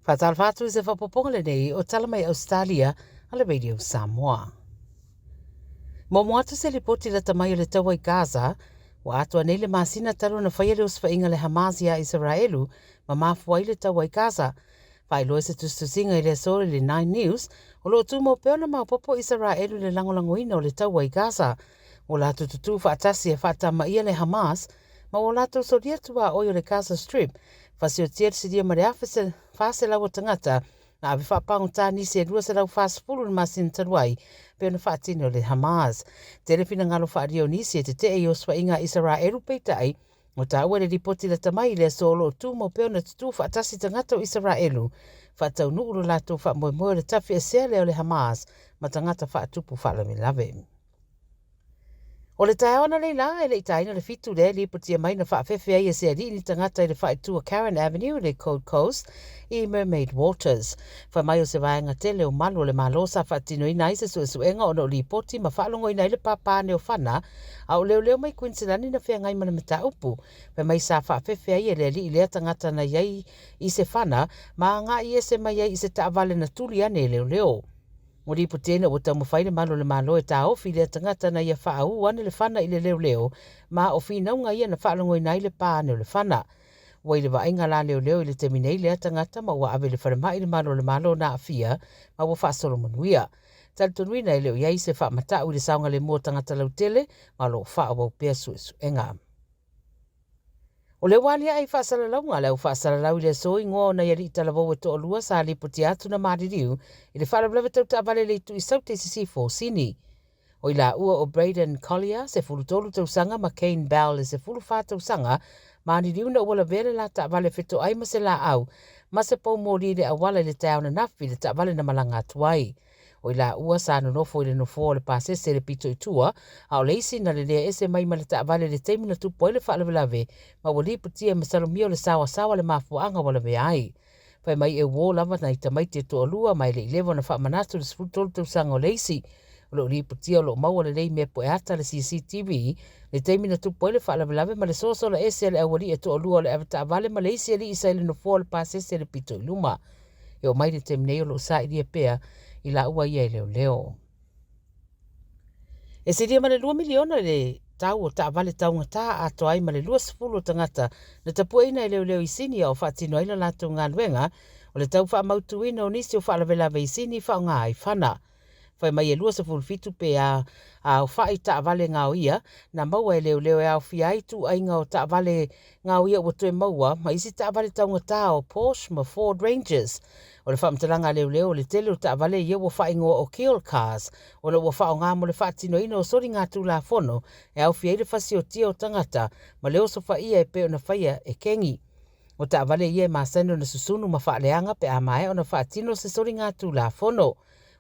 Whatalwhatu se whapoponga nei o tala mai Ausetalia a le radio Samoa. Mo moatu se lipoti la tamai o le taua i Gaza, wa atua nei le masina talo na whaia le uswhainga le Hamas ia Israelu ma mafua i le taua i Gaza. Whailoa se tustusinga i le sore le 9 News o lo tu mo peona maupopo Israelu le langolangoina o le taua i Gaza. O la tututu whaatasi e whaatama ia le Hamas, ma o la soria tua o le Gaza Strip, fasio tia se dia mare afese fase lau tangata, na awe whapangu tā nisi e rua se lau fase pulu na masin taruai, pe ona whaatini o le Hamas. Telefina ngalo whaario nisi e te te e o swainga Israelu peitai, o tā ua le ripoti le tamai le solo o tu mo pe ona tutu whaatasi tangata o Israelu, whaatau nuuru lato whaamoemoe le tafi e sea leo le Hamas, ma tangata whaatupu whaalame lave. O le tae ona leila e le itaina le fitu le li putia mai na whaafefe ai e se ali ni tangata i le whaetua Karen Avenue le Cold Coast i Mermaid Waters. Wha mai o se vaenga tele o malu le malosa whaatino ina i se suenga o no li poti ma whaalongo ina i le papane o whana a o leo mai Queensland na whea ngai mana mata upu. Wha mai sa whaafefe ai e le ali i lea tangata na iai i se whana ma ngā i e se mai ai i se taavale na tuli ane leo. Mo ripo tēnā o tamu whaine malo le malo e tā ofi le tangata na ia whaau ane le whana i le leo ma o whinaunga ia na whaalongo i nai le pāne o le whana. Wai le wainga la leo i le teminei le tangata ma ua ave le wharamai le malo na awhia ma ua whaasolo manuia. Talitonuina i leo iai se whaamatau i le saunga le mua tangata lautele ma lo whaau pia suenga. O le wali ai whaasalalau le au whaasalalau i le so ingoa o na iari i talavou e toa lua sa lipoti atu na maririu i le whaalablava tau taavale le tu i saute CC4 sini. O i la ua o Braden Collier se fulutolu tau sanga ma Kane Bell se fulu whātau sanga maririu na ua la vele la taavale feto ai ma se la au ma se pou mori le awala i le tau na nafi le taavale na malanga atuai. O i la ua sa nofo i le nofo le pasese le pito i tua, a o leisi na le lea ese mai ma le taavale le teimi na tupo i le whaalavelave, ma wali putia ma salomio le sawa le mafuanga wala me ai. Pai mai e wō lava na i tamai te toa lua mai le ilewa na whaamanatu le sfutolu tau sanga o leisi. O lo li putia o lo maua le lei mea po e ata le CCTV, le teimi na tupo i le whaalavelave ma le soso la ese le awali e toa lua le ava taavale ma leisi e li isa i le nofo le pasese le pito i luma. E o mai le teminei o lo sa i lia pea, i la ua ia i leo. E se ria male 2 miliona le tau o taavale taunga tā ato ai male 20 tangata na tapua ina i leo i sini o whaatino ila lato ngā luenga o le tau whaamautu ina o nisi o whaalawelawe i sini whao ngā ai whana. Whai mai e 25 pe a o whai taavale ngā o ia na maua e leo e au whiai tu ai ngā o taavale ngā o ia o toe maua ma isi taavale taunga tā o Porsche ma Ford Rangers. O le whaamtalanga leo le tele o taavale ia o whaingoa o Kill Cars o le whao ngā mo le whaatino ina o sori ngā tūla whono e au whiai le whasi o tia o tangata ma leo so whaia e pe o na whaia e kengi. O taavale ia e masano na susunu ma whaaleanga pe a mai o na whaatino se sori ngā tūla whono.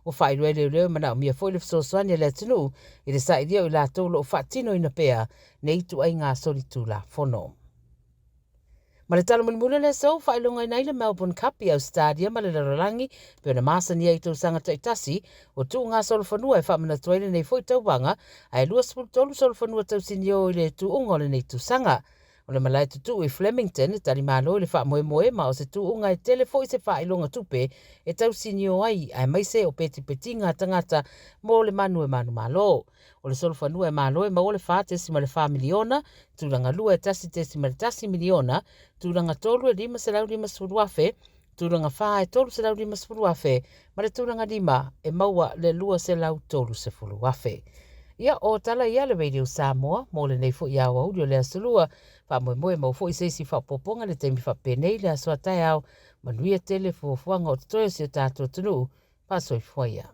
O whairua leo mana o mia foi le fsoswani le tunu i le saidia o la tolo o whaatino ina pea nei tu ai ngā sori tūla whono. Ma le talo manimula le so, whailonga i naile Melbourne Cup i Ausetalia ma le Larangi, pe ona masani ai tau sanga taitasi, o tu ngā solwhanua e whamana tuaile nei foi tauwanga, ai lua spultolu solwhanua tau sinio i le tu unga le nei tu sanga. O le malai tutu i Flemington, e tari malo i le whaamoemoe, ma o se tu unga e telefo i se whailonga tupe, e tau sinio ai, ai maise o peti ngā tangata mo le manu e manu malo. O le solwhanua e malo e mau le whaatesi ma le whamiliona, tūranga lua e tasi tesi ma le tasi miliona, tūranga tolu e 5 se lau 5 sfuruafe, tūranga wha e tolu se lau 5 sfuruafe, ma le tūranga 5 e maua le lua se lau tolu se furuafe. Ia o tala ia le radio Samoa, mo le nei fo ia o audio le asulua, wha moe mau fo i seisi wha poponga le teimi wha penei le asua tai au, manuia tele fo fuanga o tutoia si o tātua tunu, pa soi fuaia.